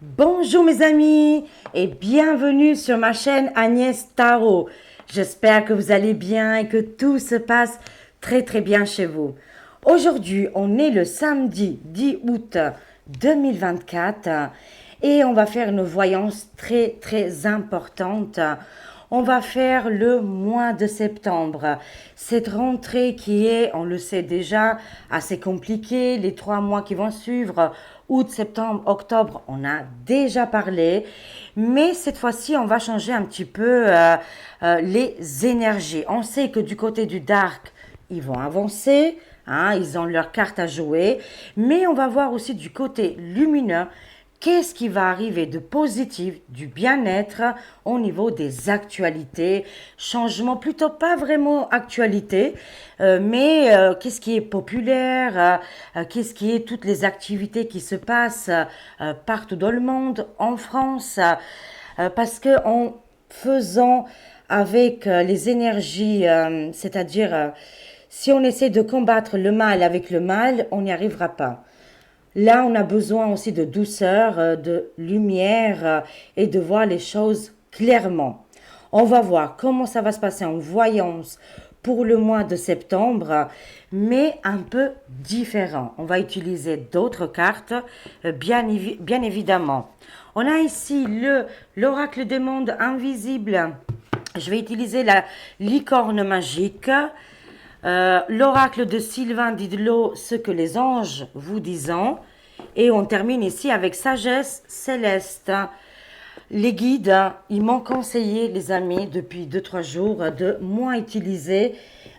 Bonjour mes amis et bienvenue sur ma chaîne Agnès Tarot. J'espère que vous allez bien et que tout se passe très bien chez vous. Aujourd'hui, on est le samedi 10 août 2024 et on va faire une voyance très importante. On va faire le mois de septembre. Cette rentrée qui est, on le sait déjà, assez compliquée. Les 3 mois qui vont suivre, août, septembre, octobre, on a déjà parlé. Mais cette fois-ci, on va changer un petit peu les énergies. On sait que du côté du dark, ils vont avancer. Hein, ils ont leur carte à jouer. Mais on va voir aussi du côté lumineux. Qu'est-ce qui va arriver de positif, du bien-être au niveau des actualités, changement plutôt pas vraiment actualité, mais qu'est-ce qui est populaire, qu'est-ce qui est toutes les activités qui se passent partout dans le monde, en France, parce que en faisant avec les énergies, c'est-à-dire si on essaie de combattre le mal avec le mal, on n'y arrivera pas. Là, on a besoin aussi de douceur, de lumière et de voir les choses clairement. On va voir comment ça va se passer en voyance pour le mois de septembre, mais un peu différent. On va utiliser d'autres cartes, bien évidemment. On a ici l'oracle des mondes invisibles. Je vais utiliser la licorne magique. L'oracle de Sylvain Didlot, ce que les anges vous disent. Et on termine ici avec sagesse céleste. Les guides, ils m'ont conseillé, les amis, depuis 2-3 jours, de moins utiliser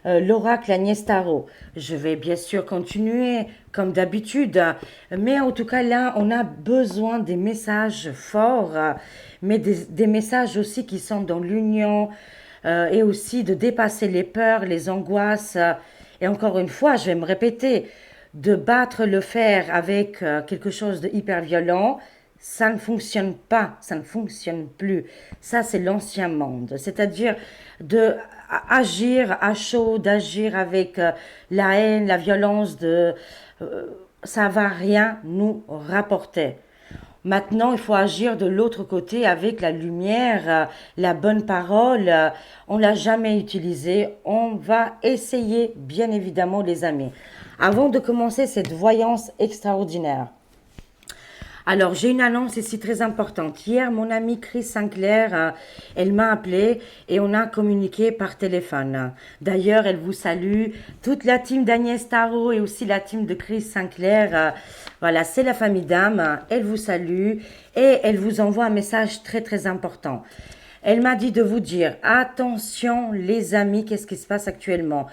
l'oracle Agnès Tarot. Je vais bien sûr continuer comme d'habitude, mais en tout cas là, on a besoin des messages forts, mais des messages aussi qui sont dans l'union, et aussi de dépasser les peurs, les angoisses. Et encore une fois, je vais me répéter, de battre le fer avec quelque chose de hyper violent, ça ne fonctionne pas, ça ne fonctionne plus. Ça, c'est l'ancien monde. C'est-à-dire de agir à chaud, d'agir avec la haine, la violence, ça va rien nous rapporter. Maintenant, il faut agir de l'autre côté avec la lumière, la bonne parole. On l'a jamais utilisée. On va essayer, bien évidemment, les amis. Avant de commencer cette voyance extraordinaire, alors, j'ai une annonce ici très importante. Hier, mon amie Chris Sinclair, elle m'a appelé et on a communiqué par téléphone. D'ailleurs, elle vous salue. Toute la team d'Agnès Tarot et aussi la team de Chris Sinclair. Voilà, c'est la famille d'âme. Elle vous salue et elle vous envoie un message très important. Elle m'a dit de vous dire, attention les amis, qu'est-ce qui se passe actuellement?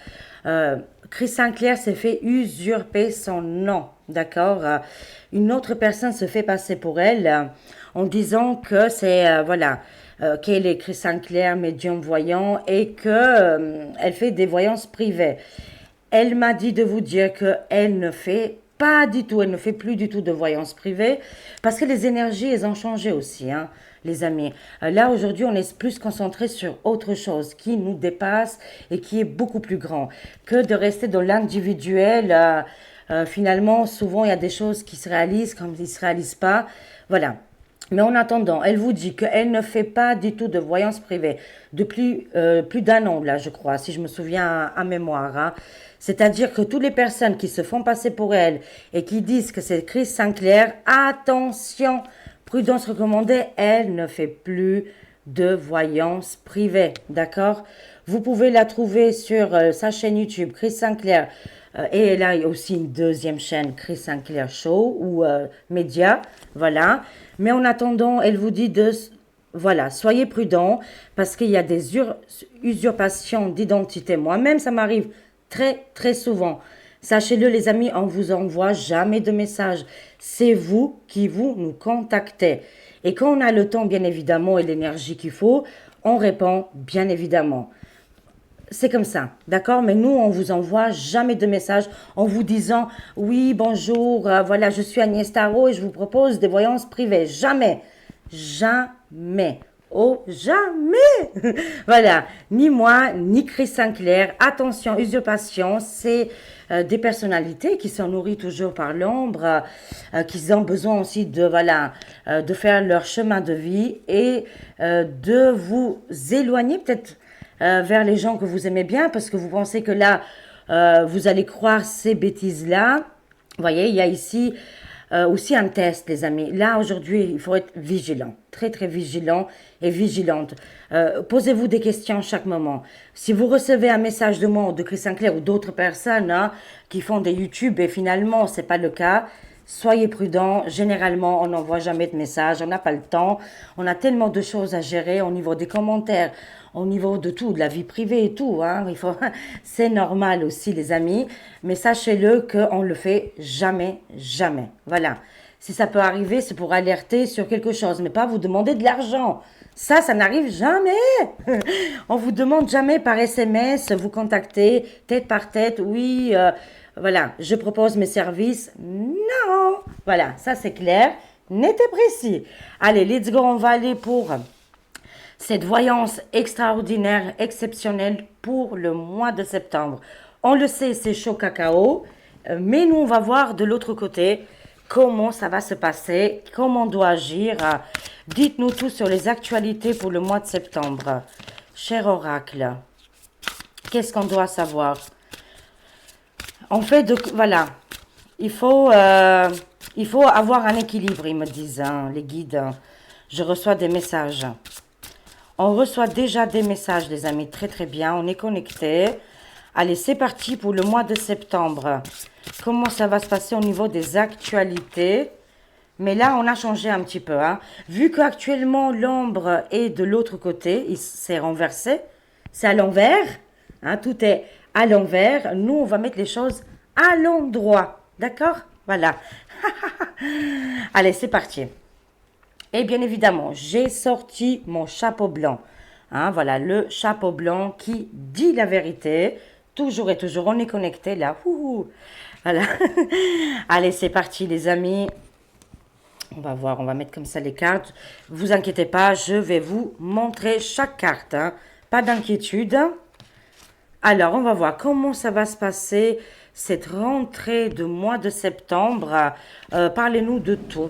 Chris Sinclair s'est fait usurper son nom, d'accord? Une autre personne se fait passer pour elle en disant que c'est, voilà, qu'elle est Chris Sinclair, médium voyant, et que elle fait des voyances privées. Elle m'a dit de vous dire qu'elle ne fait pas du tout, elle ne fait plus du tout de voyance privée, parce que les énergies, elles ont changé aussi, hein, les amis. Là, aujourd'hui, on est plus concentré sur autre chose qui nous dépasse et qui est beaucoup plus grand que de rester dans l'individuel. Finalement, souvent, il y a des choses qui se réalisent comme ils ne se réalisent pas. Voilà. Mais en attendant, elle vous dit qu'elle ne fait pas du tout de voyance privée depuis plus d'un an, là, je crois, si je me souviens à mémoire. Hein. C'est-à-dire que toutes les personnes qui se font passer pour elle et qui disent que c'est Chris Sinclair, attention, prudence recommandée, elle ne fait plus de voyance privée, d'accord? Vous pouvez la trouver sur sa chaîne YouTube, Chris Sinclair, et elle a aussi une deuxième chaîne, Chris Sinclair Show ou Média, voilà. Mais en attendant, elle vous dit voilà, soyez prudents parce qu'il y a des usurpations d'identité. Moi-même, ça m'arrive très souvent. Sachez-le les amis, on vous envoie jamais de message. C'est vous qui nous contactez. Et quand on a le temps, bien évidemment, et l'énergie qu'il faut, on répond, bien évidemment. C'est comme ça, d'accord? Mais nous, on vous envoie jamais de message en vous disant, oui, bonjour, voilà, je suis Agnès Tarot et je vous propose des voyances privées. Jamais, jamais. Oh, jamais. Voilà, ni moi, ni Chris Sinclair. Attention, usurpation, c'est des personnalités qui sont nourries toujours par l'ombre, qui ont besoin aussi de, voilà, de faire leur chemin de vie et de vous éloigner peut-être vers les gens que vous aimez bien parce que vous pensez que là, vous allez croire ces bêtises-là. Vous voyez, il y a ici aussi un test, les amis. Là, aujourd'hui, il faut être vigilant, très, très vigilant et vigilante. Posez-vous des questions à chaque moment. Si vous recevez un message de moi ou de Chris Sinclair ou d'autres personnes hein, qui font des YouTube et finalement, ce n'est pas le cas, soyez prudents. Généralement, on n'envoie jamais de messages, on n'a pas le temps. On a tellement de choses à gérer au niveau des commentaires, au niveau de tout, de la vie privée et tout. Hein. C'est normal aussi, les amis. Mais sachez-le qu'on ne le fait jamais, jamais. Voilà. Si ça peut arriver, c'est pour alerter sur quelque chose, mais pas vous demander de l'argent. Ça n'arrive jamais. On vous demande jamais par SMS, vous contacter tête par tête. Oui, voilà, je propose mes services. Non. Voilà, ça c'est clair, net et précis. Allez, let's go, on va aller pour cette voyance extraordinaire, exceptionnelle pour le mois de septembre. On le sait, c'est chaud cacao, mais nous, on va voir de l'autre côté comment ça va se passer, comment on doit agir. Dites-nous tout sur les actualités pour le mois de septembre. Cher oracle, qu'est-ce qu'on doit savoir? En fait, voilà, il faut avoir un équilibre, ils me disent, hein, les guides. Je reçois des messages. On reçoit déjà des messages, les amis, très très bien, on est connectés. Allez, c'est parti pour le mois de septembre. Comment ça va se passer au niveau des actualités? Mais là, on a changé un petit peu. Hein. Vu qu'actuellement, l'ombre est de l'autre côté, il s'est renversé, c'est à l'envers. Hein, tout est à l'envers. Nous, on va mettre les choses à l'endroit. D'accord? Voilà. Allez, c'est parti. Et bien évidemment, j'ai sorti mon chapeau blanc. Hein, voilà, le chapeau blanc qui dit la vérité. Toujours et toujours, on est connecté là. Ouh, voilà. Allez, c'est parti les amis. On va voir, on va mettre comme ça les cartes. Vous inquiétez pas, je vais vous montrer chaque carte. Hein. Pas d'inquiétude. Alors, on va voir comment ça va se passer cette rentrée de mois de septembre. Parlez-nous de tout.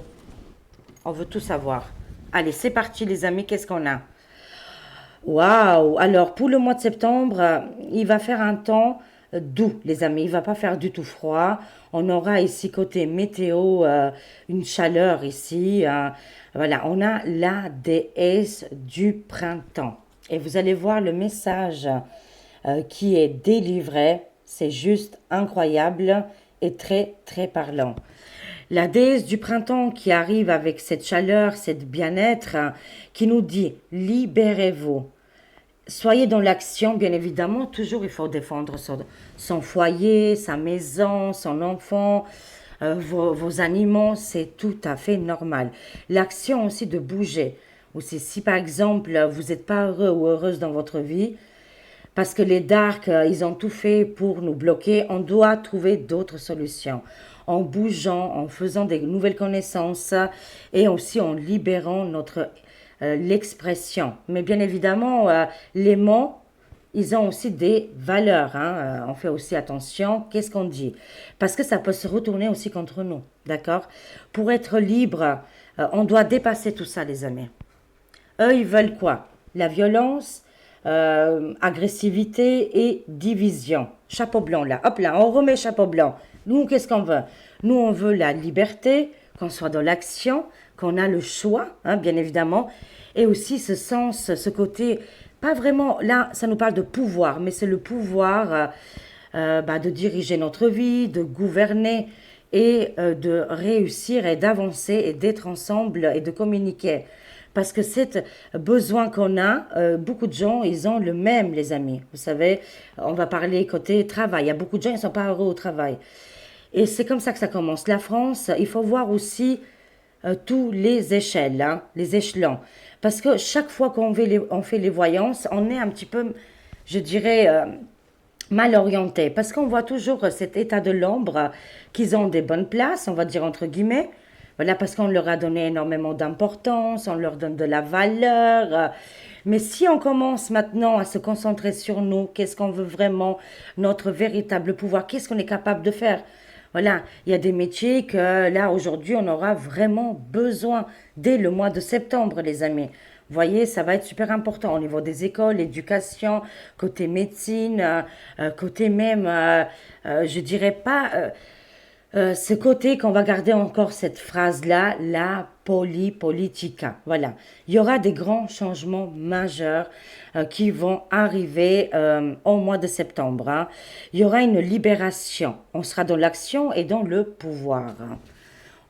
On veut tout savoir. Allez, c'est parti les amis, qu'est-ce qu'on a? Waouh! Alors, pour le mois de septembre, il va faire un temps doux, les amis. Il va pas faire du tout froid. On aura ici, côté météo, une chaleur ici. Voilà, on a la déesse du printemps. Et vous allez voir le message qui est délivré. C'est juste incroyable et très, très parlant. La déesse du printemps qui arrive avec cette chaleur, cette bien-être, qui nous dit « Libérez-vous ». Soyez dans l'action, bien évidemment. Toujours, il faut défendre son foyer, sa maison, son enfant, vos animaux. C'est tout à fait normal. L'action aussi de bouger. Aussi, si par exemple, vous n'êtes pas heureux ou heureuse dans votre vie, parce que les darks, ils ont tout fait pour nous bloquer, on doit trouver d'autres solutions. En bougeant, en faisant des nouvelles connaissances et aussi en libérant l'expression. Mais bien évidemment, les mots, ils ont aussi des valeurs. Hein. On fait aussi attention. Qu'est-ce qu'on dit? Parce que ça peut se retourner aussi contre nous. D'accord? Pour être libre, on doit dépasser tout ça, les amis. Eux, ils veulent quoi? La violence, agressivité et division. Chapeau blanc là, hop là, on remet chapeau blanc. Nous, qu'est-ce qu'on veut? Nous, on veut la liberté, qu'on soit dans l'action, qu'on a le choix, hein, bien évidemment, et aussi ce sens, ce côté, pas vraiment, là, ça nous parle de pouvoir, mais c'est le pouvoir de diriger notre vie, de gouverner et de réussir et d'avancer et d'être ensemble et de communiquer. Parce que c'est besoin qu'on a, beaucoup de gens, ils ont le même, les amis. Vous savez, on va parler côté travail. Il y a beaucoup de gens, ils ne sont pas heureux au travail. Et c'est comme ça que ça commence. La France, il faut voir aussi tous les échelles, hein, les échelons. Parce que chaque fois qu'on fait les voyances, on est un petit peu, je dirais, mal orienté. Parce qu'on voit toujours cet état de l'ombre qu'ils ont des bonnes places, on va dire entre guillemets. Voilà, parce qu'on leur a donné énormément d'importance, on leur donne de la valeur. Mais si on commence maintenant à se concentrer sur nous, qu'est-ce qu'on veut vraiment, notre véritable pouvoir, qu'est-ce qu'on est capable de faire? Voilà, il y a des métiers que là, aujourd'hui, on aura vraiment besoin dès le mois de septembre, les amis. Vous voyez, ça va être super important au niveau des écoles, éducation, côté médecine, côté même, je dirais pas, ce côté qu'on va garder encore cette phrase-là, la politica. Voilà. Il y aura des grands changements majeurs qui vont arriver au mois de septembre, hein. Il y aura une libération. On sera dans l'action et dans le pouvoir, hein.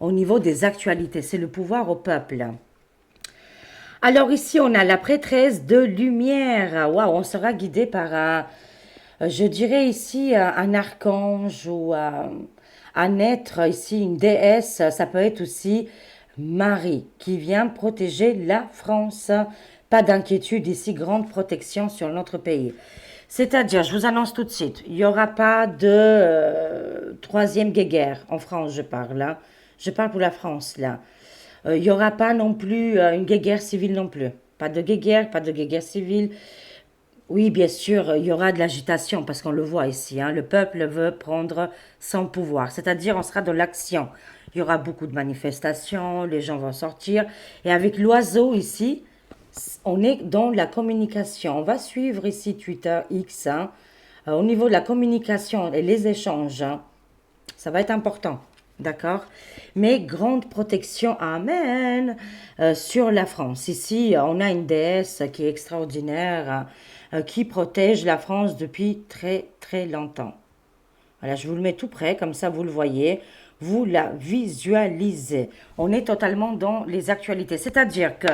Au niveau des actualités, c'est le pouvoir au peuple. Alors ici, on a la prêtresse de lumière. Waouh, on sera guidé par un, je dirais ici un archange ou un être, ici une déesse, ça peut être aussi Marie qui vient protéger la France. Pas d'inquiétude ici, grande protection sur notre pays. C'est-à-dire, je vous annonce tout de suite, il n'y aura pas de troisième guerre en France, je parle, hein. Je parle pour la France là. Il n'y aura pas non plus une guerre civile non plus. Pas de guerre, pas de guerre civile. Oui, bien sûr, il y aura de l'agitation parce qu'on le voit ici, hein. Le peuple veut prendre son pouvoir, c'est-à-dire on sera dans l'action. Il y aura beaucoup de manifestations, les gens vont sortir. Et avec l'oiseau ici, on est dans la communication. On va suivre ici Twitter X, hein. Au niveau de la communication et les échanges, hein, ça va être important. D'accord? Mais grande protection, amen, sur la France. Ici, on a une déesse qui est extraordinaire, qui protège la France depuis très très longtemps. Voilà, je vous le mets tout près, comme ça vous le voyez, vous la visualisez. On est totalement dans les actualités. C'est-à-dire que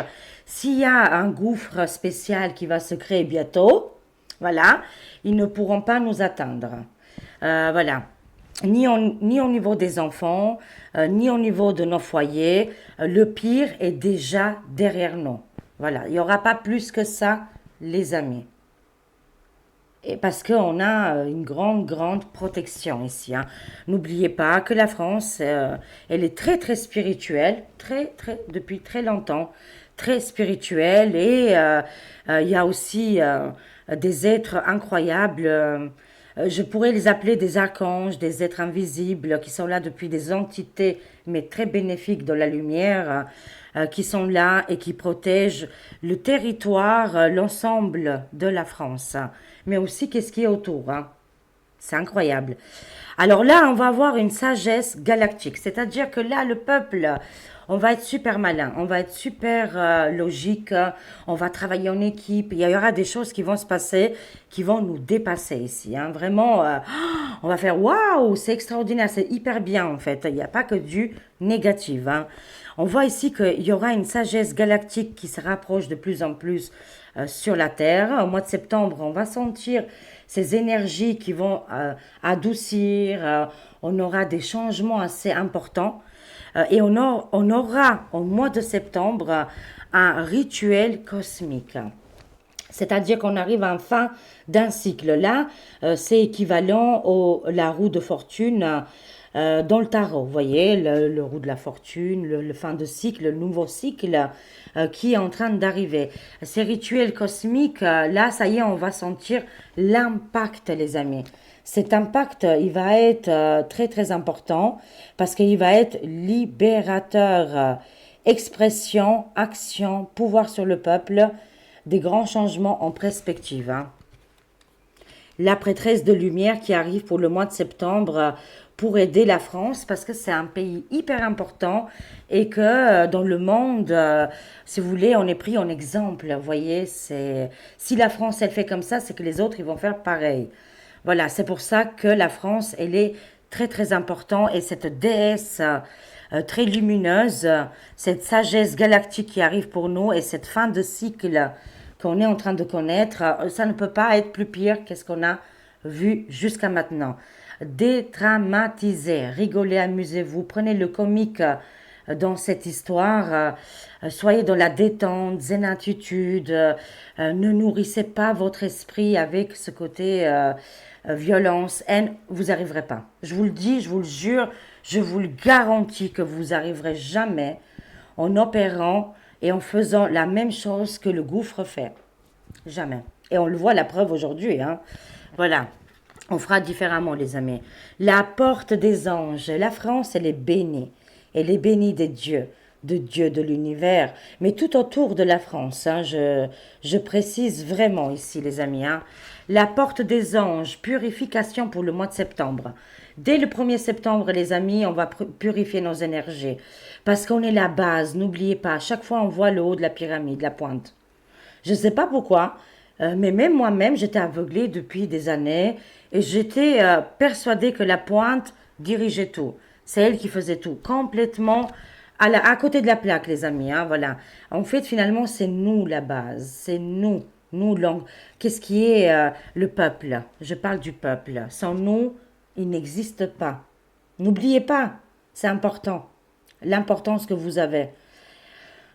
s'il y a un gouffre spécial qui va se créer bientôt, voilà, ils ne pourront pas nous atteindre. Voilà. Ni au niveau des enfants, ni au niveau de nos foyers. Le pire est déjà derrière nous. Voilà, il n'y aura pas plus que ça, les amis. Et parce qu'on a une grande, grande protection ici, hein. N'oubliez pas que la France, elle est très, très spirituelle, très, très, depuis très longtemps, très spirituelle. Et il y a aussi des êtres incroyables. Je pourrais les appeler des archanges, des êtres invisibles qui sont là depuis des entités, mais très bénéfiques de la lumière, qui sont là et qui protègent le territoire, l'ensemble de la France, hein. Mais aussi qu'est-ce qui est autour, hein. C'est incroyable. Alors là, on va avoir une sagesse galactique, c'est-à-dire que là, le peuple, on va être super malin, on va être super logique, on va travailler en équipe, il y aura des choses qui vont se passer, qui vont nous dépasser ici, hein. Vraiment, on va faire waouh, c'est extraordinaire, c'est hyper bien en fait, il n'y a pas que du négatif, hein. On voit ici qu'il y aura une sagesse galactique qui se rapproche de plus en plus sur la Terre. Au mois de septembre, on va sentir ces énergies qui vont adoucir. On aura des changements assez importants. Et on aura au mois de septembre un rituel cosmique. C'est-à-dire qu'on arrive à la fin d'un cycle. Là, c'est équivalent à la roue de fortune dans le tarot. Vous voyez, le roue de la fortune, le fin de cycle, le nouveau cycle qui est en train d'arriver. Ces rituels cosmiques, là, ça y est, on va sentir l'impact, les amis. Cet impact, il va être très, très important parce qu'il va être libérateur. Expression, action, pouvoir sur le peuple, des grands changements en perspective, hein. La prêtresse de lumière qui arrive pour le mois de septembre pour aider la France parce que c'est un pays hyper important et que dans le monde, si vous voulez, on est pris en exemple. Vous voyez, c'est si la France elle fait comme ça, c'est que les autres ils vont faire pareil. Voilà, c'est pour ça que la France elle est très très importante et cette déesse très lumineuse, cette sagesse galactique qui arrive pour nous et cette fin de cycle qu'on est en train de connaître, ça ne peut pas être plus pire qu'est-ce qu'on a vu jusqu'à maintenant. Dédramatisez, rigolez, amusez-vous, prenez le comique dans cette histoire, soyez dans la détente, zen attitude, ne nourrissez pas votre esprit avec ce côté violence, haine, vous n'arriverez pas. Je vous le dis, je vous le jure, Je vous le garantis que vous arriverez jamais en opérant et en faisant la même chose que le gouffre fait. Jamais. Et on le voit la preuve aujourd'hui, hein. Voilà. On fera différemment, les amis. La porte des anges. La France, elle est bénie. Elle est bénie des dieux, de Dieu, de l'univers. Mais tout autour de la France, hein, je précise vraiment ici, les amis. Hein. La porte des anges, purification pour le mois de septembre. Dès le 1er septembre, les amis, on va purifier nos énergies. Parce qu'on est la base, n'oubliez pas. À chaque fois, on voit le haut de la pyramide, la pointe. Je ne sais pas pourquoi, mais même moi-même, j'étais aveuglée depuis des années et j'étais persuadée que la pointe dirigeait tout. C'est elle qui faisait tout, complètement à côté de la plaque, les amis. Hein, voilà. En fait, finalement, c'est nous la base. C'est nous. Nous, qu'est-ce qui est le peuple? Je parle du peuple. Sans nous, il n'existe pas. N'oubliez pas, c'est important. L'importance que vous avez.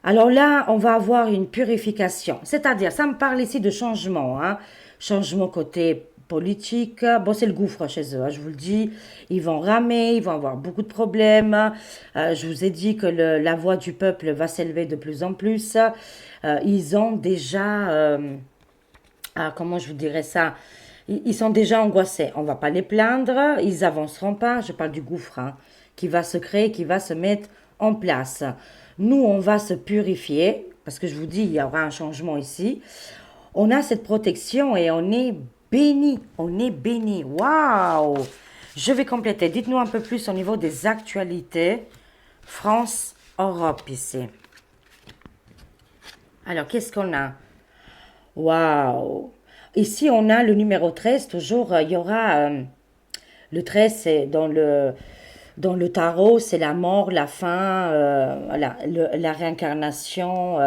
Alors là, on va avoir une purification. C'est-à-dire, ça me parle ici de changement. Hein. Changement côté politique. Bon, c'est le gouffre chez eux, hein, je vous le dis. Ils vont ramer, ils vont avoir beaucoup de problèmes. Je vous ai dit que la voix du peuple va s'élever de plus en plus. Ils ont déjà... comment je vous dirais ça? Ils sont déjà angoissés. On ne va pas les plaindre. Ils avanceront pas. Je parle du gouffre hein, qui va se créer, qui va se mettre en place. Nous, on va se purifier, parce que je vous dis, il y aura un changement ici. On a cette protection et on est béni. On est béni. Waouh! Je vais compléter. Dites-nous un peu plus au niveau des actualités. France, Europe ici. Alors, qu'est-ce qu'on a? Waouh! Ici, on a le numéro 13. Toujours, il y aura... le 13, c'est dans le tarot, c'est la mort, la fin, voilà, la réincarnation.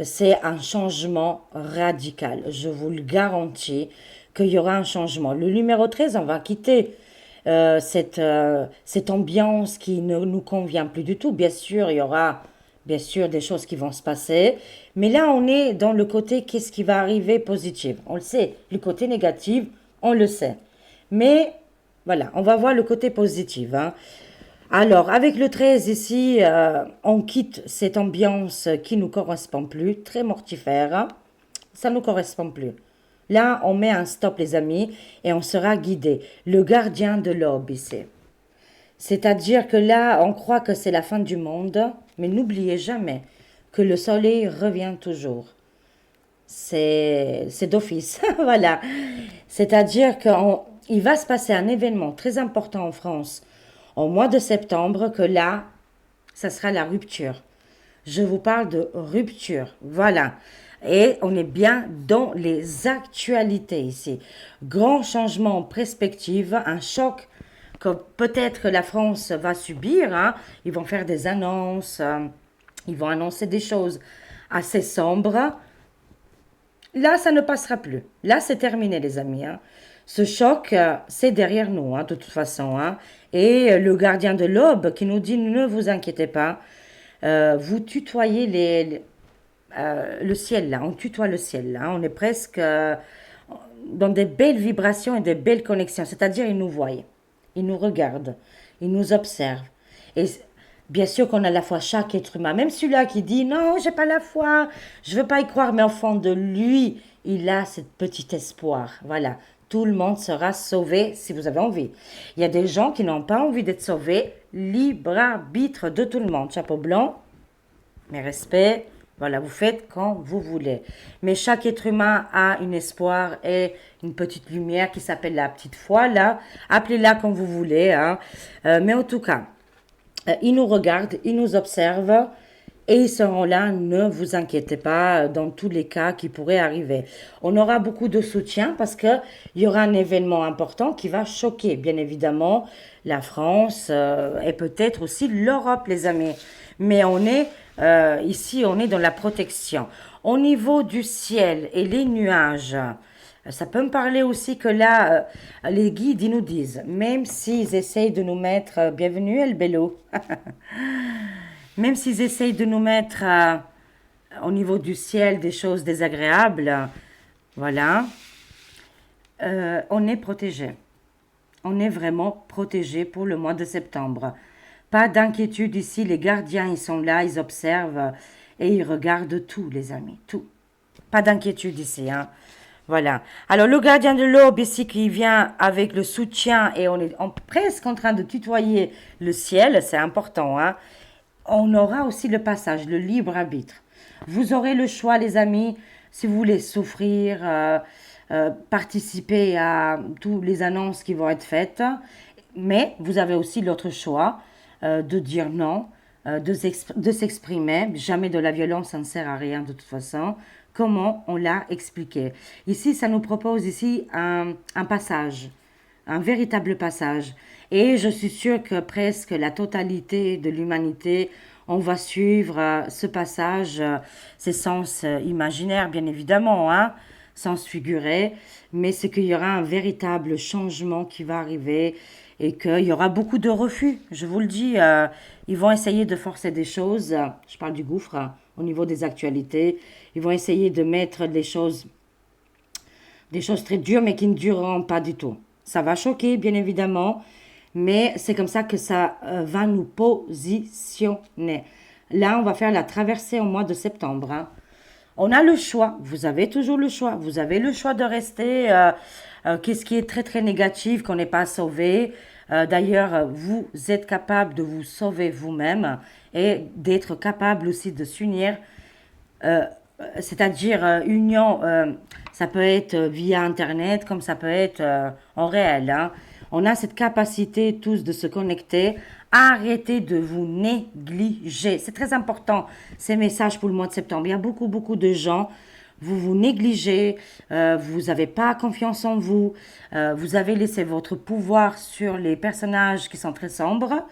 C'est un changement radical. Je vous le garantis qu'il y aura un changement. Le numéro 13, on va quitter cette ambiance qui ne nous convient plus du tout. Bien sûr, il y aura bien sûr des choses qui vont se passer. Mais là, on est dans le côté qu'est-ce qui va arriver positif. On le sait. Le côté négatif, on le sait. Mais voilà, on va voir le côté positif. Hein. Alors, avec le 13 ici, on quitte cette ambiance qui ne nous correspond plus, très mortifère. Hein. Ça ne nous correspond plus. Là, on met un stop, les amis, et on sera guidé. Le gardien de l'aube ici. C'est-à-dire que là, on croit que c'est la fin du monde, mais n'oubliez jamais que le soleil revient toujours. C'est d'office, voilà. C'est-à-dire qu'il va se passer un événement très important en France au mois de septembre, que là, ça sera la rupture. Je vous parle de rupture, voilà. Et on est bien dans les actualités ici. Grand changement en perspective, un choc que peut-être la France va subir. Hein. Ils vont faire des annonces, ils vont annoncer des choses assez sombres. Là, ça ne passera plus. Là, c'est terminé, les amis. Hein. Ce choc, c'est derrière nous, hein, de toute façon. Hein. Et le gardien de l'aube qui nous dit, ne vous inquiétez pas, vous tutoyez le ciel, là. On tutoie le ciel, là. On est presque dans des belles vibrations et des belles connexions. C'est-à-dire, ils nous voient, ils nous regardent, ils nous observent. Et bien sûr qu'on a la foi, chaque être humain. Même celui-là qui dit, non, j'ai pas la foi, je veux pas y croire, mais au fond de lui, il a ce petit espoir. Voilà. Tout le monde sera sauvé si vous avez envie. Il y a des gens qui n'ont pas envie d'être sauvés. Libre arbitre de tout le monde. Chapeau blanc, mes respects. Voilà, vous faites quand vous voulez. Mais chaque être humain a un espoir et une petite lumière qui s'appelle la petite foi. Là, appelez-la comme vous voulez. Hein. Mais en tout cas, ils nous regardent, ils nous observent. Et ils seront là, ne vous inquiétez pas, dans tous les cas qui pourraient arriver. On aura beaucoup de soutien parce qu'il y aura un événement important qui va choquer, bien évidemment, la France et peut-être aussi l'Europe, les amis. Mais on est ici, on est dans la protection. Au niveau du ciel et les nuages, ça peut me parler aussi que là, les guides, ils nous disent, même s'ils essayent de nous mettre, bienvenue El Bello, même s'ils essayent de nous mettre au niveau du ciel des choses désagréables, voilà, on est protégé. on est vraiment protégé pour le mois de septembre. Pas d'inquiétude ici, les gardiens, ils sont là, ils observent et ils regardent tout, les amis, tout. Pas d'inquiétude ici, hein. Voilà. Alors, le gardien de l'aube ici qui vient avec le soutien et on est presque en train de tutoyer le ciel, c'est important, hein. On aura aussi le passage, le libre arbitre. Vous aurez le choix, les amis, si vous voulez souffrir, participer à toutes les annonces qui vont être faites, mais vous avez aussi l'autre choix de dire non, de s'exprimer. Jamais de la violence, ça ne sert à rien de toute façon. Comment on l'a expliqué. Ici, ça nous propose ici un passage, un véritable passage. Et je suis sûre que presque la totalité de l'humanité, on va suivre ce passage, ces sens imaginaires, bien évidemment, hein, sens figuré, mais c'est qu'il y aura un véritable changement qui va arriver et qu'il y aura beaucoup de refus. Je vous le dis, ils vont essayer de forcer des choses. Je parle du gouffre au niveau des actualités. Ils vont essayer de mettre des choses très dures, mais qui ne dureront pas du tout. Ça va choquer, bien évidemment, mais c'est comme ça que ça va nous positionner. Là, on va faire la traversée au mois de septembre, hein. On a le choix, vous avez toujours le choix. Vous avez le choix de rester, qu'est-ce qui est très très négatif, qu'on n'est pas sauvé. D'ailleurs, vous êtes capable de vous sauver vous-même et d'être capable aussi de s'unir. C'est-à-dire union, ça peut être via Internet comme ça peut être en réel, hein. On a cette capacité tous de se connecter. Arrêtez de vous négliger. C'est très important, ces messages pour le mois de septembre. Il y a beaucoup, beaucoup de gens, vous vous négligez, vous n'avez pas confiance en vous, vous avez laissé votre pouvoir sur les personnages qui sont très sombres.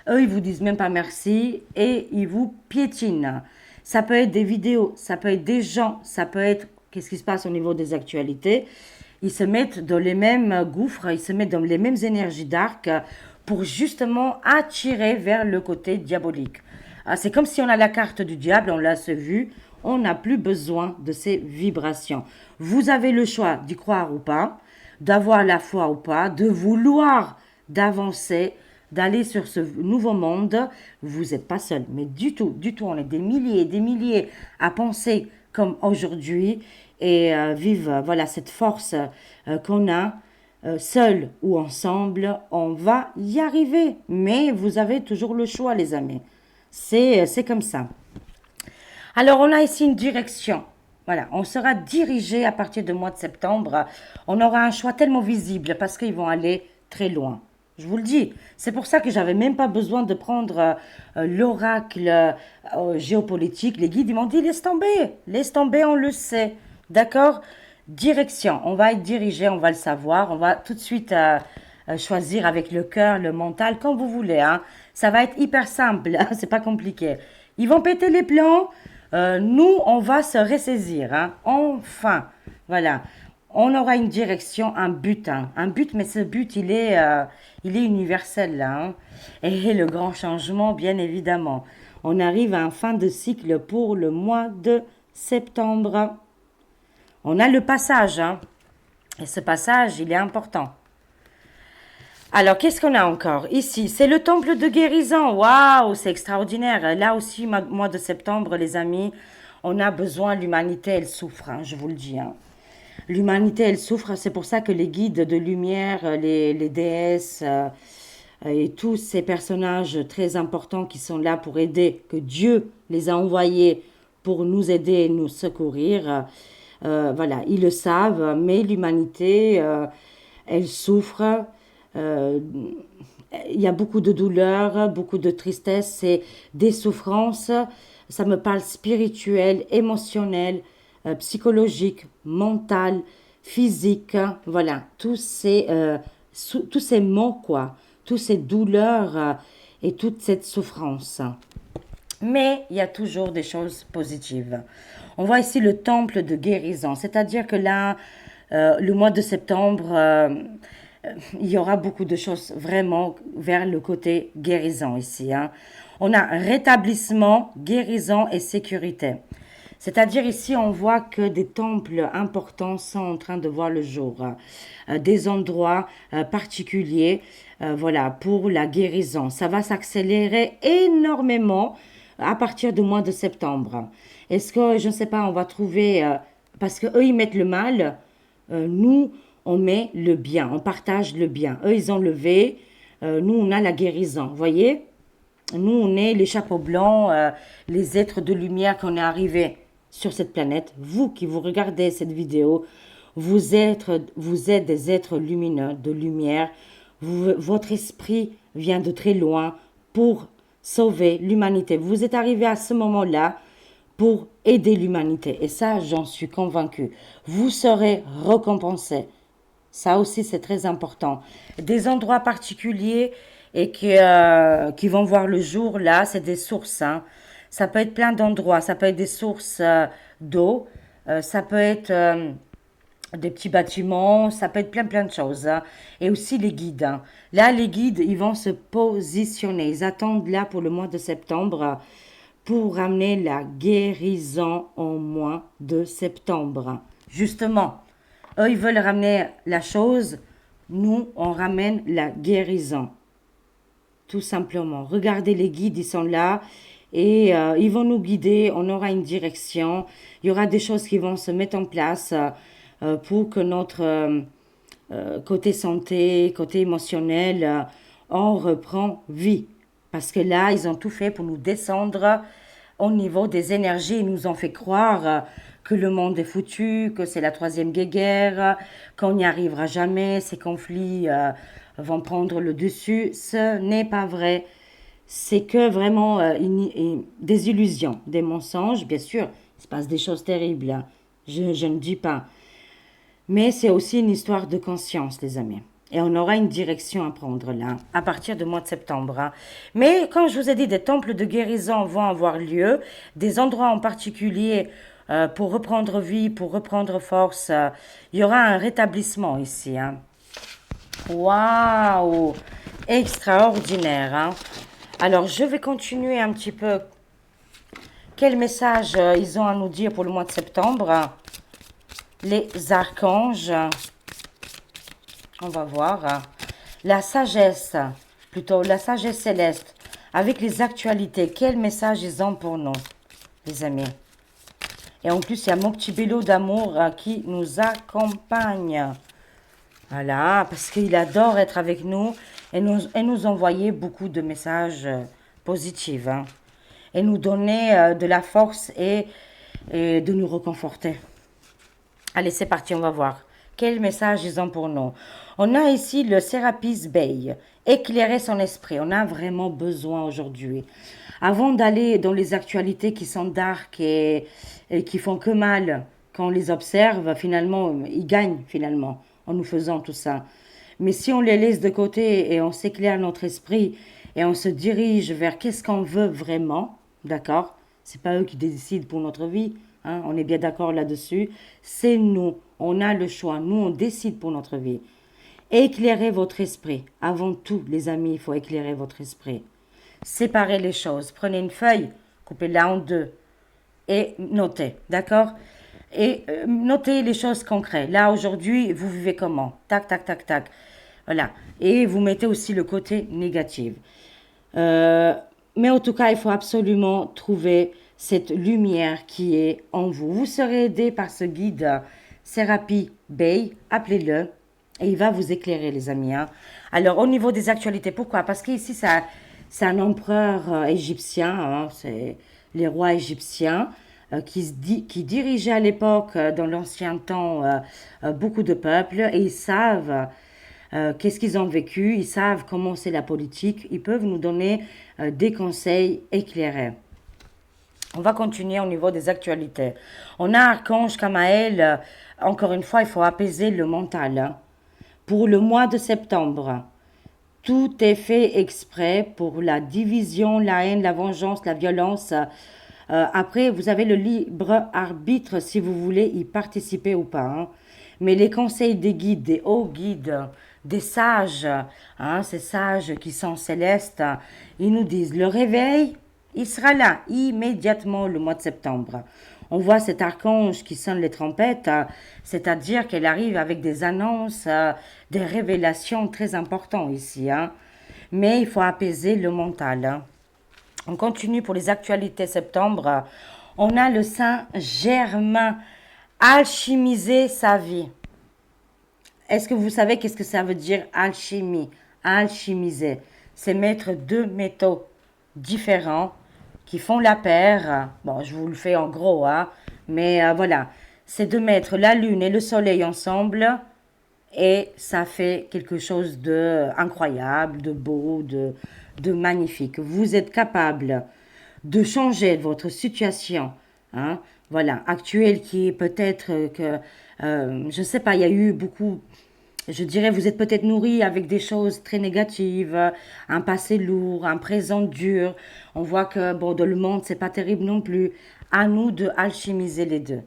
Eux, ils vous disent même pas merci et ils vous piétinent. Ça peut être des vidéos, ça peut être des gens, ça peut être qu'est-ce qui se passe au niveau des actualités. Ils se mettent dans les mêmes gouffres, ils se mettent dans les mêmes énergies dark pour justement attirer vers le côté diabolique. C'est comme si on a la carte du diable, on l'a vu, on n'a plus besoin de ces vibrations. Vous avez le choix d'y croire ou pas, d'avoir la foi ou pas, de vouloir d'avancer, d'aller sur ce nouveau monde. Vous n'êtes pas seul, mais du tout, on est des milliers à penser comme aujourd'hui et vivre voilà, cette force qu'on a. Seul ou ensemble, on va y arriver. Mais vous avez toujours le choix, les amis. C'est comme ça. Alors, on a ici une direction. Voilà, on sera dirigé à partir du mois de septembre. On aura un choix tellement visible parce qu'ils vont aller très loin. Je vous le dis. C'est pour ça que j'avais même pas besoin de prendre l'oracle géopolitique. Les guides, ils m'ont dit, laisse tomber, on le sait. D'accord? Direction, on va être dirigé, on va le savoir, on va tout de suite choisir avec le cœur, le mental, comme vous voulez, hein. Ça va être hyper simple, hein, c'est pas compliqué. Ils vont péter les plans, nous on va se ressaisir, hein. Enfin, voilà. On aura une direction, un but, hein. Un but, mais ce but il est universel là, hein. Et le grand changement, bien évidemment. On arrive à un fin de cycle pour le mois de septembre. On a le passage, hein. Et ce passage, il est important. Alors, qu'est-ce qu'on a encore ici? C'est le temple de guérison. Waouh, c'est extraordinaire. Là aussi, mois de septembre, les amis, on a besoin, l'humanité, elle souffre, hein, je vous le dis, hein. L'humanité, elle souffre. C'est pour ça que les guides de lumière, les déesses et tous ces personnages très importants qui sont là pour aider, que Dieu les a envoyés pour nous aider et nous secourir. Voilà, ils le savent, mais l'humanité, elle souffre. Il y a beaucoup de douleur, beaucoup de tristesse et des souffrances. Ça me parle spirituel, émotionnel, psychologique, mental, physique. Voilà, tous ces mots, quoi, toutes ces douleurs et toute cette souffrance. Mais il y a toujours des choses positives. On voit ici le temple de guérison, c'est-à-dire que là, le mois de septembre, il y aura beaucoup de choses vraiment vers le côté guérison ici, hein. On a rétablissement, guérison et sécurité. C'est-à-dire ici, on voit que des temples importants sont en train de voir le jour, des endroits particuliers, voilà, pour la guérison. Ça va s'accélérer énormément à partir du mois de septembre. Est-ce que, je ne sais pas, on va trouver, parce que eux ils mettent le mal, nous on met le bien, on partage le bien. Eux ils ont levé, nous on a la guérison, voyez? Nous, on est les chapeaux blancs, les êtres de lumière qu'on est arrivés sur cette planète. Vous qui vous regardez cette vidéo, vous êtes des êtres lumineux, de lumière. Votre esprit vient de très loin pour sauver l'humanité. Vous êtes arrivés à ce moment-là pour aider l'humanité. Et ça, j'en suis convaincue. Vous serez récompensés. Ça aussi, c'est très important. Des endroits particuliers et qui vont voir le jour, là, c'est des sources. Hein. Ça peut être plein d'endroits. Ça peut être des sources d'eau. Ça peut être des petits bâtiments. Ça peut être plein de choses. Hein. Et aussi les guides. Hein. Là, les guides, ils vont se positionner. Ils attendent là pour le mois de septembre pour ramener la guérison au mois de septembre. Justement, eux, ils veulent ramener la chose. Nous, on ramène la guérison. Tout simplement. Regardez les guides, ils sont là et ils vont nous guider. On aura une direction. Il y aura des choses qui vont se mettre en place pour que notre côté santé, côté émotionnel, on reprend vie. Parce que là, ils ont tout fait pour nous descendre au niveau des énergies. Ils nous ont fait croire que le monde est foutu, que c'est la troisième guerre, qu'on n'y arrivera jamais, ces conflits vont prendre le dessus. Ce n'est pas vrai. C'est que vraiment des illusions, des mensonges. Bien sûr, il se passe des choses terribles. Hein. Je ne dis pas. Mais c'est aussi une histoire de conscience, les amis. Et on aura une direction à prendre là, à partir du mois de septembre. Hein. Mais comme je vous ai dit, des temples de guérison vont avoir lieu, des endroits en particulier pour reprendre vie, pour reprendre force. Il y aura un rétablissement ici. Hein. Waouh! Extraordinaire. Hein. Alors, je vais continuer un petit peu. Quel message ils ont à nous dire pour le mois de septembre? Les archanges. On va voir. La sagesse, plutôt la sagesse céleste, avec les actualités. Quel message ils ont pour nous, les amis? Et en plus, il y a mon petit vélo d'amour qui nous accompagne. Voilà, parce qu'il adore être avec nous et nous envoyer beaucoup de messages positifs. Hein, et nous donner de la force et de nous réconforter. Allez, c'est parti, on va voir. Quel message ils ont pour nous? On a ici le Sérapis Bey. Éclairer son esprit. On a vraiment besoin aujourd'hui. Avant d'aller dans les actualités qui sont dark et qui font que mal, quand on les observe, finalement, ils gagnent finalement en nous faisant tout ça. Mais si on les laisse de côté et on s'éclaire notre esprit et on se dirige vers qu'est-ce qu'on veut vraiment, d'accord? C'est pas eux qui décident pour notre vie. Hein, on est bien d'accord là-dessus. C'est nous. On a le choix. Nous, on décide pour notre vie. Éclairez votre esprit. Avant tout, les amis, il faut éclairer votre esprit. Séparez les choses. Prenez une feuille, coupez-la en deux et notez. D'accord? Et notez les choses concrètes. Là, aujourd'hui, vous vivez comment? Tac, tac, tac, tac. Voilà. Et vous mettez aussi le côté négatif. Mais en tout cas, il faut absolument trouver cette lumière qui est en vous. Vous serez aidé par ce guide Sérapis Bey, appelez-le et il va vous éclairer, les amis. Hein. Alors, au niveau des actualités, pourquoi? Parce qu'ici, c'est un empereur égyptien, hein, c'est les rois égyptiens qui dirigeaient à l'époque, dans l'ancien temps, beaucoup de peuples et ils savent qu'est-ce qu'ils ont vécu, ils savent comment c'est la politique, ils peuvent nous donner des conseils éclairés. On va continuer au niveau des actualités. On a Archange Kamaël. Encore une fois, il faut apaiser le mental. Hein. Pour le mois de septembre, tout est fait exprès pour la division, la haine, la vengeance, la violence. Après, vous avez le libre arbitre si vous voulez y participer ou pas. Hein. Mais les conseils des guides, des hauts guides, des sages, hein, ces sages qui sont célestes, ils nous disent le réveil. Il sera là immédiatement le mois de septembre. on voit cet archange qui sonne les trompettes, c'est-à-dire qu'elle arrive avec des annonces, des révélations très importantes ici, hein. Mais il faut apaiser le mental, hein. On continue pour les actualités septembre. On a le Saint Germain, alchimiser sa vie. Est-ce que vous savez qu'est-ce que ça veut dire alchimie? Alchimiser, c'est mettre deux métaux différents qui font la paire. Bon, je vous le fais en gros, hein, mais voilà. C'est de mettre la lune et le soleil ensemble et ça fait quelque chose de incroyable, de beau, de magnifique. Vous êtes capable de changer votre situation, hein, voilà, actuelle qui est peut-être que, je ne sais pas, il y a eu beaucoup, je dirais, vous êtes peut-être nourri avec des choses très négatives, un passé lourd, un présent dur. On voit que, bon, dans le monde, c'est pas terrible non plus. À nous de alchimiser les deux.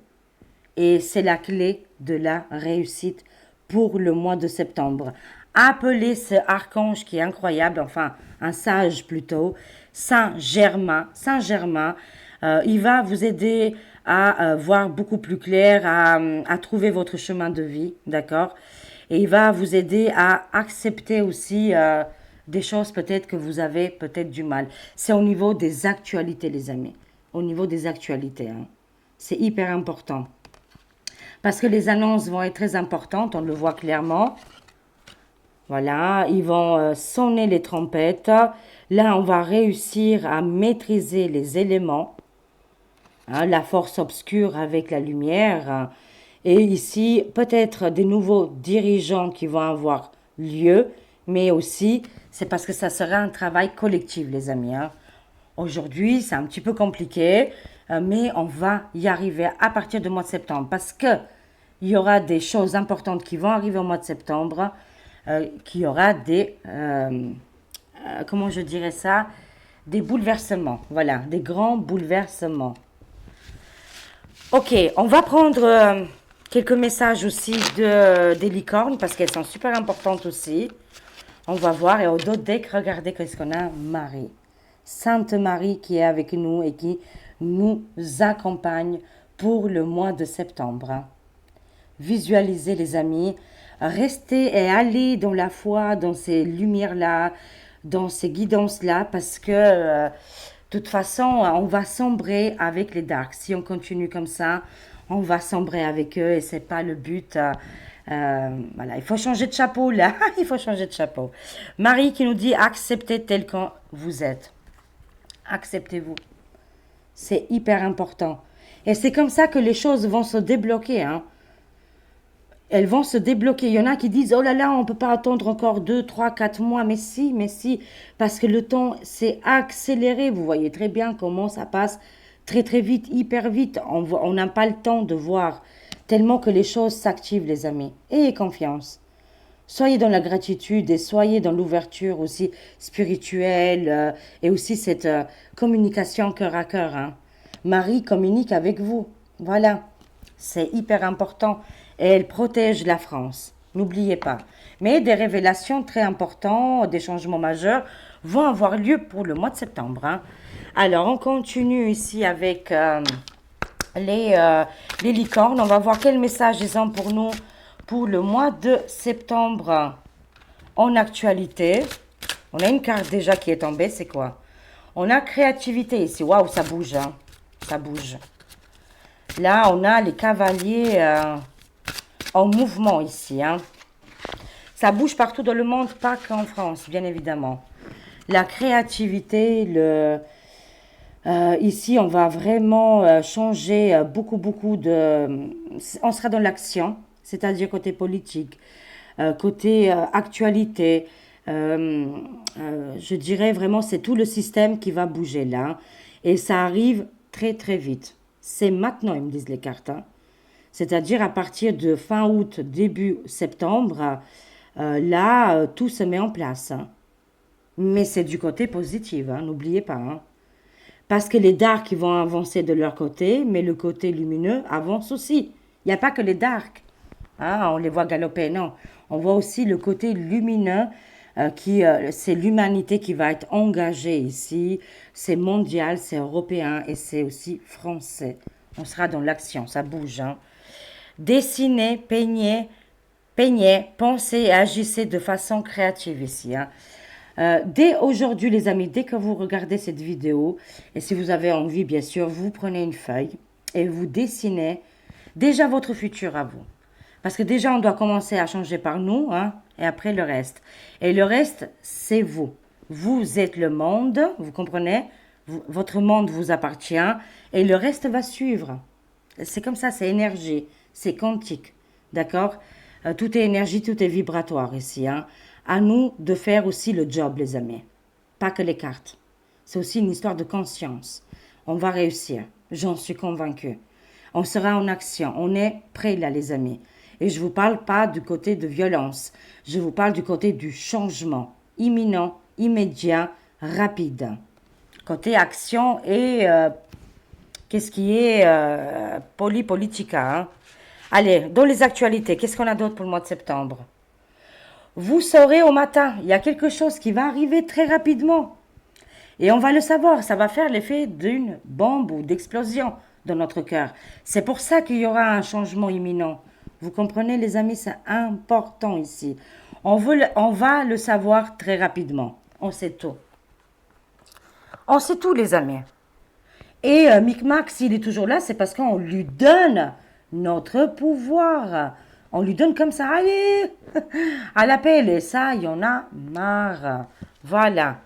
Et c'est la clé de la réussite pour le mois de septembre. Appelez ce archange qui est incroyable, enfin un sage plutôt, Saint Germain. Saint Germain, il va vous aider à voir beaucoup plus clair, à trouver votre chemin de vie, d'accord? Et il va vous aider à accepter aussi des choses peut-être que vous avez peut-être du mal. C'est au niveau des actualités, les amis. Au niveau des actualités, hein. C'est hyper important. Parce que les annonces vont être très importantes, on le voit clairement. Voilà, ils vont sonner les trompettes. Là, on va réussir à maîtriser les éléments, hein, la force obscure avec la lumière. Et ici, peut-être des nouveaux dirigeants qui vont avoir lieu, mais aussi, c'est parce que ça sera un travail collectif, les amis, hein. Aujourd'hui, c'est un petit peu compliqué, mais on va y arriver à partir du mois de septembre parce que il y aura des choses importantes qui vont arriver au mois de septembre, qu'il y aura des, comment je dirais ça, des bouleversements, voilà, des grands bouleversements. Ok, on va prendre quelques messages aussi des licornes parce qu'elles sont super importantes aussi. On va voir et au dos deck, regardez qu'est-ce qu'on a, Marie. Sainte Marie qui est avec nous et qui nous accompagne pour le mois de septembre. Visualisez les amis, restez et allez dans la foi, dans ces lumières-là, dans ces guidances-là, parce que de toute façon, on va sombrer avec les darks. Si on continue comme ça, on va sombrer avec eux et c'est pas le but. Voilà, il faut changer de chapeau là, il faut changer de chapeau. Marie qui nous dit acceptez tel que vous êtes. Acceptez-vous. C'est hyper important. Et c'est comme ça que les choses vont se débloquer, hein. Elles vont se débloquer. Il y en a qui disent, oh là là, on ne peut pas attendre encore 2, 3, 4 mois. Mais si, parce que le temps s'est accéléré. Vous voyez très bien comment ça passe très très vite, hyper vite. On n'a pas le temps de voir tellement que les choses s'activent, les amis. Ayez confiance. Soyez dans la gratitude et soyez dans l'ouverture aussi spirituelle et aussi cette communication cœur à cœur, hein. Marie communique avec vous. Voilà, c'est hyper important. Et elle protège la France. N'oubliez pas. Mais des révélations très importantes, des changements majeurs vont avoir lieu pour le mois de septembre, hein. Alors, on continue ici avec les licornes. On va voir quel message ils ont pour nous pour le mois de septembre en actualité. On a une carte déjà qui est tombée, c'est quoi? On a créativité ici. Waouh, ça bouge, hein. Ça bouge. Là, on a les cavaliers en mouvement ici, hein. Ça bouge partout dans le monde, pas qu'en France, bien évidemment. La créativité, ici, on va vraiment changer beaucoup de... On sera dans l'action, c'est-à-dire côté politique, côté actualité. Je dirais vraiment, c'est tout le système qui va bouger là. Et ça arrive très très vite. C'est maintenant, ils me disent les cartes, hein. C'est-à-dire à partir de fin août, début septembre, là, tout se met en place, hein. Mais c'est du côté positif, hein, n'oubliez pas, hein. Parce que les darks vont avancer de leur côté, mais le côté lumineux avance aussi. Il n'y a pas que les darks, hein, on les voit galoper, non. On voit aussi le côté lumineux, c'est l'humanité qui va être engagée ici. C'est mondial, c'est européen et c'est aussi français. On sera dans l'action, ça bouge. Hein. Dessinez, peignez, pensez et agissez de façon créative ici. Hein. Dès aujourd'hui, les amis, dès que vous regardez cette vidéo, et si vous avez envie, bien sûr, vous prenez une feuille et vous dessinez déjà votre futur à vous. Parce que déjà, on doit commencer à changer par nous, hein, et après le reste. Et le reste, c'est vous. Vous êtes le monde, vous comprenez? Votre monde vous appartient et le reste va suivre. C'est comme ça, c'est énergie, c'est quantique, d'accord? Tout est énergie, tout est vibratoire ici. Hein. À nous de faire aussi le job, les amis. Pas que les cartes. C'est aussi une histoire de conscience. On va réussir, j'en suis convaincue. On sera en action, on est prêts là, les amis. Et je ne vous parle pas du côté de violence, je vous parle du côté du changement imminent, immédiat, rapide. Côté action et qu'est-ce qui est politica. Hein? Allez, dans les actualités, qu'est-ce qu'on a d'autre pour le mois de septembre? Vous saurez au matin, il y a quelque chose qui va arriver très rapidement. Et on va le savoir, ça va faire l'effet d'une bombe ou d'explosion dans notre cœur. C'est pour ça qu'il y aura un changement imminent. Vous comprenez les amis, c'est important ici. On va le savoir très rapidement. On sait tout. On sait tout les amis. Et Micmac, s'il est toujours là, c'est parce qu'on lui donne notre pouvoir. On lui donne comme ça, allez, à l'appel. Et ça, il y en a marre. Voilà.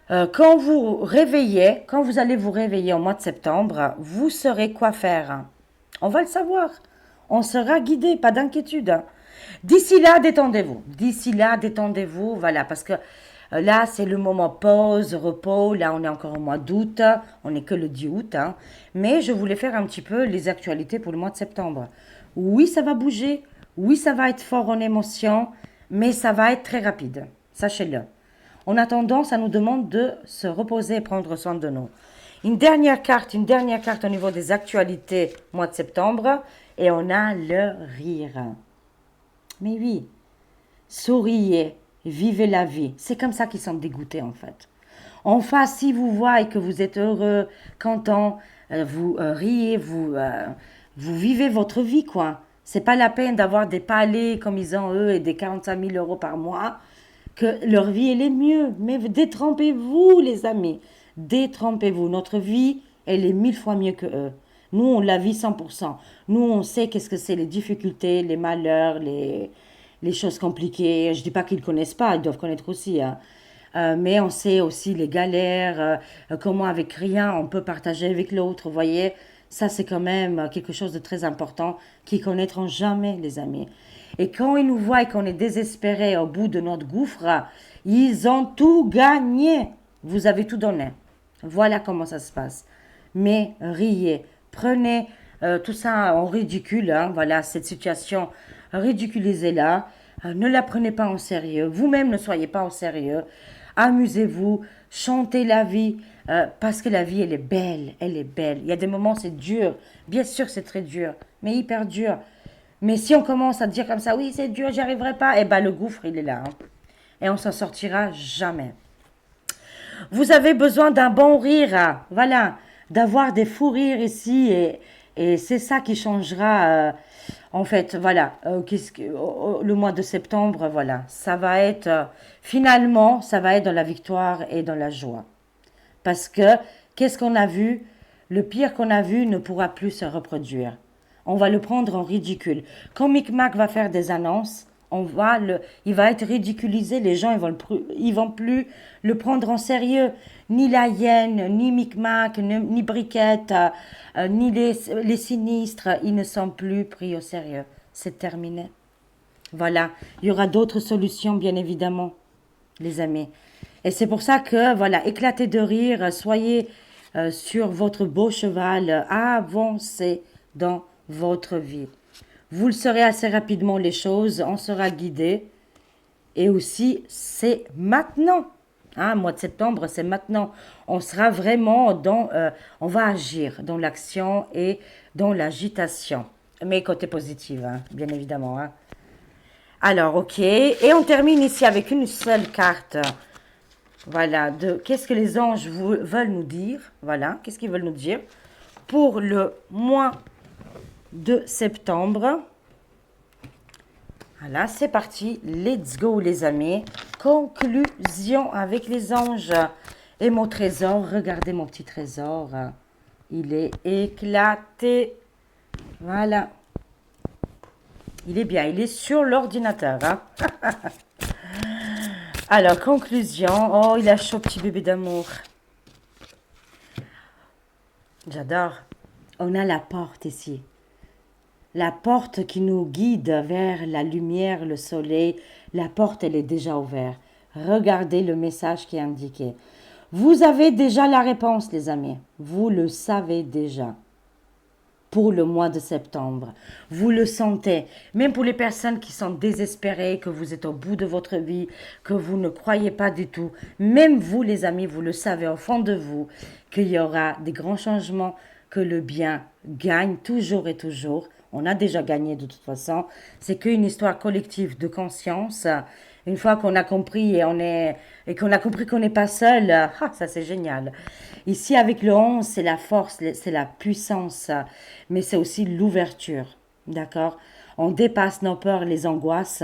Quand vous réveillez, quand vous allez vous réveiller au mois de septembre, vous saurez quoi faire. On va le savoir. On sera guidé, pas d'inquiétude. D'ici là, détendez-vous. D'ici là, détendez-vous. Voilà, parce que là, c'est le moment pause, repos. Là, on est encore au mois d'août. On n'est que le 10 août. Hein. Mais je voulais faire un petit peu les actualités pour le mois de septembre. Oui, ça va bouger. Oui, ça va être fort en émotion. Mais ça va être très rapide. Sachez-le. On a tendance, ça nous demande de se reposer et prendre soin de nous. Une dernière carte au niveau des actualités mois de septembre. Et on a le rire. Mais oui, souriez, vivez la vie. C'est comme ça qu'ils sont dégoûtés en fait. Enfin, si vous voyez que vous êtes heureux, content, vous riez, vous vivez votre vie quoi. C'est pas la peine d'avoir des palais comme ils ont eux et des 45 000 euros par mois. Que leur vie, elle est mieux. Mais détrempez-vous, les amis. Détrempez-vous. Notre vie, elle est 1000 fois mieux que eux. Nous, on la vit 100%. Nous, on sait qu'est-ce que c'est les difficultés, les malheurs, les choses compliquées. Je ne dis pas qu'ils ne connaissent pas, ils doivent connaître aussi. Hein. Mais on sait aussi les galères, comment avec rien on peut partager avec l'autre. Vous voyez, ça, c'est quand même quelque chose de très important qu'ils connaîtront jamais, les amis. Et quand ils nous voient et qu'on est désespérés au bout de notre gouffre, ils ont tout gagné. Vous avez tout donné. Voilà comment ça se passe. Mais riez. Prenez tout ça en ridicule. Hein, voilà, cette situation, ridiculisez-la. Ne la prenez pas en sérieux. Vous-même ne soyez pas en sérieux. Amusez-vous. Chantez la vie. Parce que la vie, elle est belle. Elle est belle. Il y a des moments, c'est dur. Bien sûr, c'est très dur. Mais hyper dur. Mais si on commence à dire comme ça, oui, c'est dur, j'y arriverai pas, eh bien, le gouffre, il est là. Hein. Et on s'en sortira jamais. Vous avez besoin d'un bon rire, hein. Voilà, d'avoir des fous rires ici. Et c'est ça qui changera, en fait, voilà, le mois de septembre, voilà. Ça va être, finalement, ça va être dans la victoire et dans la joie. Parce que, qu'est-ce qu'on a vu? Le pire qu'on a vu ne pourra plus se reproduire. On va le prendre en ridicule. Quand Micmac va faire des annonces, il va être ridiculisé. Les gens, ils vont plus le prendre en sérieux. Ni la hyène, ni Micmac, ni Briquette, ni les sinistres, ils ne sont plus pris au sérieux. C'est terminé. Voilà. Il y aura d'autres solutions, bien évidemment, les amis. Et c'est pour ça que, voilà, éclatez de rire, soyez sur votre beau cheval, avancez dans votre vie. Vous le saurez assez rapidement les choses, on sera guidé. Et aussi, c'est maintenant. Hein, mois de septembre, c'est maintenant. On sera vraiment on va agir dans l'action et dans l'agitation. Mais côté positif, hein, bien évidemment. Hein. Alors, ok. Et on termine ici avec une seule carte. Voilà, de qu'est-ce que les anges veulent nous dire. Voilà, qu'est-ce qu'ils veulent nous dire. pour le mois de septembre. Voilà, c'est parti. Let's go, les amis. Conclusion avec les anges. Et mon trésor, regardez mon petit trésor. Il est éclaté. Voilà. Il est bien, il est sur l'ordinateur. Hein? Alors, conclusion. Oh, il a chaud, petit bébé d'amour. J'adore. On a la porte ici. La porte qui nous guide vers la lumière, le soleil. La porte, elle est déjà ouverte. Regardez le message qui est indiqué. Vous avez déjà la réponse, les amis. Vous le savez déjà. Pour le mois de septembre. Vous le sentez. Même pour les personnes qui sont désespérées, que vous êtes au bout de votre vie, que vous ne croyez pas du tout. Même vous, les amis, vous le savez au fond de vous, qu'il y aura des grands changements, que le bien gagne toujours et toujours. On a déjà gagné de toute façon. C'est qu'une histoire collective de conscience. Une fois qu'on a compris et qu'on a compris qu'on n'est pas seul, ça c'est génial. Ici avec le 11, c'est la force, c'est la puissance, mais c'est aussi l'ouverture, d'accord? On dépasse nos peurs, les angoisses,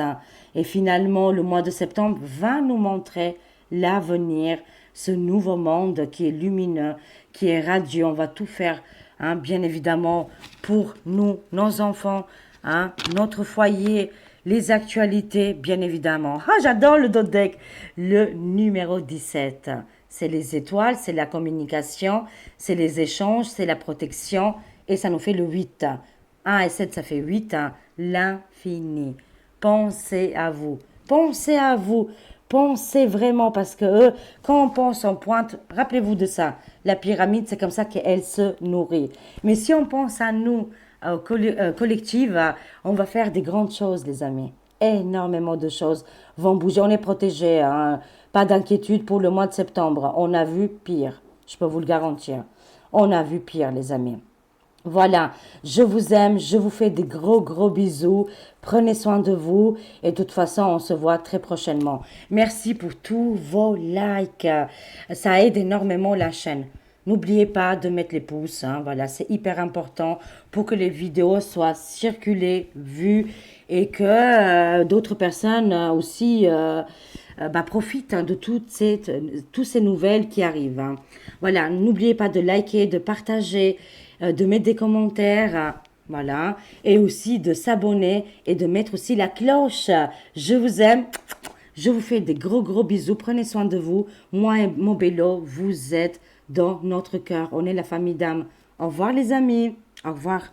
et finalement le mois de septembre va nous montrer l'avenir, ce nouveau monde qui est lumineux, qui est radieux. On va tout faire, hein, bien évidemment, pour nous, nos enfants, hein, notre foyer, les actualités, bien évidemment. Ah, j'adore le Dodec. Le numéro 17. C'est les étoiles, c'est la communication, c'est les échanges, c'est la protection. Et ça nous fait le 8. 1 et 7, ça fait 8. L'infini. Pensez à vous. Pensez à vous. Pensez vraiment parce que quand on pense en pointe, rappelez-vous de ça. La pyramide, c'est comme ça qu'elle se nourrit. Mais si on pense à nous, collective, on va faire des grandes choses, les amis. Énormément de choses vont bouger. On est protégé, hein. Pas d'inquiétude pour le mois de septembre. On a vu pire, je peux vous le garantir. On a vu pire, les amis. Voilà, je vous aime, je vous fais des gros gros bisous. Prenez soin de vous et de toute façon, on se voit très prochainement. Merci pour tous vos likes. Ça aide énormément la chaîne. N'oubliez pas de mettre les pouces, hein, voilà, c'est hyper important pour que les vidéos soient circulées, vues et que d'autres personnes aussi profitent, hein, de toutes ces nouvelles qui arrivent. Hein. Voilà, n'oubliez pas de liker, de partager, de mettre des commentaires, voilà, et aussi de s'abonner et de mettre aussi la cloche. Je vous aime. Je vous fais des gros gros bisous. Prenez soin de vous. Moi et mon Bello, vous êtes dans notre cœur. On est la famille d'âme. Au revoir les amis. Au revoir.